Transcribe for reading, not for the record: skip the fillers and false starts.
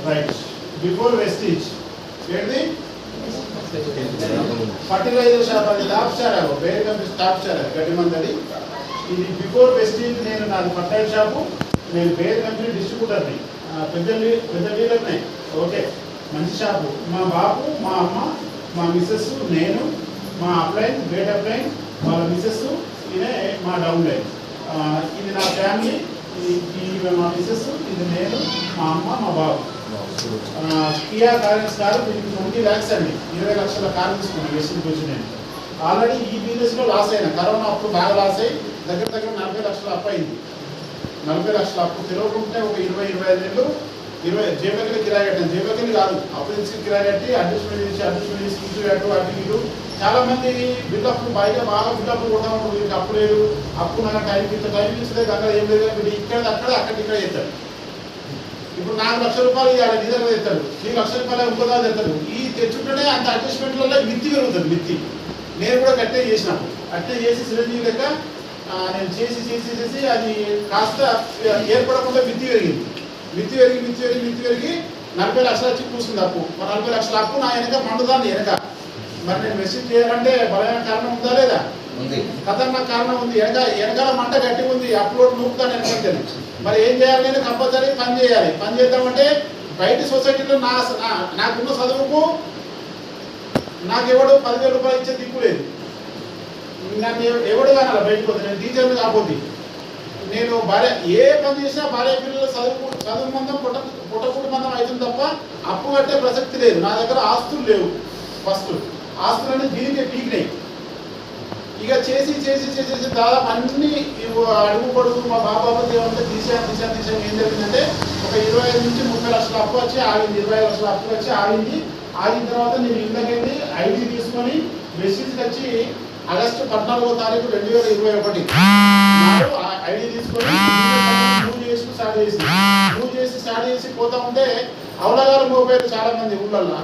Right. Before Vestige ఏంటి? Fertiliser shop, అది top star, వేరే కంపెనీ టాప్ స్టార్, అది గడ్డి మంది. ఇది బిఫోర్ వెస్టీజ్. నేను నాది ఫర్టిలైజర్ షాపు, నేను వేరే కంపెనీ డిస్ట్రిబ్యూటర్ని, పెద్ద డీలర్ని. ఓకే, మంచి షాపు. మా బాబు, మా అమ్మ, మా మిస్సెస్, నేను, మా అప్లైన్, గ్రేట్ అప్లైన్, వాళ్ళ మిస్సెస్, ఇదే మా డౌన్ లైన్. ఇది నా ఫ్యామిలీ, ఇది మా మిస్సెస్, ఇది నేను, మా అమ్మ, మా బాబు. కియా కార్స్ కారు, దీనికి 20 lakhs అండి, 20 లక్షల కారు తీసుకున్నాను వెస్టింగ్ పొజిషన్. నేను ఆల్రెడీ ఈ బిజినెస్లో లాస్ అయినా, కరోనా అప్పుడు బాగా లాస్ అయ్యి దగ్గర 40 లక్షల అప్పు అయింది. 40 లక్షల అప్పు తెరవకుంటే ఒక 20-25 నెలలు జేబులకి కిరాయి కట్టాను. జేబులకి కాదు, అప్పు తెచ్చి కిరాయి కట్టి అడ్జస్ట్మెంట్ చేసి ఇటు అటు ఇటు. చాలా మంది బిల్డప్లు బాగా బిల్డప్లు కొడతా ఉంటారు. వీరికి అప్పు లేదు, అప్పు నాకు టైంకి ఇస్తే అక్కడ ఏం లేదు, వీడు ఇక్కడ ఇక్కడ చేస్తాడు. ఇప్పుడు 4 లక్షల రూపాయలు ఇవాళ నిజంగా తెస్తాడు, 3 లక్షల రూపాయలు ఇంకోదా తెస్తాడు. ఈ తెచ్చుంటేనే అంత అడ్జస్ట్మెంట్లలో మిత్తి పెరుగుతుంది. మిత్తి నేను కూడా కట్టే చేసినప్పుడు, అట్టే చేసి చిరంజీవి లెక్క నేను చేసి అది కాస్త ఏర్పడకుండా మిత్తి పెరిగింది. మిత్తి పెరిగి 40 లక్షలు వచ్చి కూర్చుంది అప్పు. 40 లక్షల అప్పు నా వెనక మండుదాన్ని వెనక. మరి నేను మెసేజ్ చేయాలంటే బలమైన కారణం ఉందా లేదా? ఖతర్నాక్ కారణం ఉంది. వెనకాల మంట గట్టి ఉంది, అప్లోడ్ నూపుతాను వెనకంటే. మరి ఏం చేయాలి? నేను కంపల్సరీ పని చేయాలి. పని చేద్దామంటే బయట సొసైటీలో నాకున్న చదువుకు నాకు ఎవడు 10,000 రూపాయలు ఇచ్చే దిక్కు లేదు. నన్ను ఎవడు కానాలి బయటకు పోతే, నేను టీచర్ని కాకపోతే. నేను భార్య ఏ పని చేసినా భార్య పిల్లలు చదువు మందం పుట్టకూటి మందం అవుతుంది తప్ప అప్పు కట్టే ప్రసక్తి లేదు. నా దగ్గర ఆస్తులు లేవు. ఫస్ట్ ఆస్తులన్నీ దీనికే పీకినాయి. ఇక చేసి దాదాపు అన్ని అడుగు పొడుగు మా బాబాబు దేవంతా తీసాను. ఏం జరిగిందంటే ఒక 25 నుంచి 30 లక్షల అప్పు వచ్చి ఆగింది. 20 లక్షల అప్పు వచ్చి ఆగిన తర్వాత నేను ఇంట్లోకి వెళ్ళి ఐడి తీసుకొని మెసేజ్కి వచ్చి ఆగస్టు 14వ తారీఖు 2021 ఐడి తీసుకొని మూవ్ చేసి స్టార్ట్ చేసి పోతా ఉంటే అవలగారు మోపారు చాలా మంది ఊళ్ళల్లో.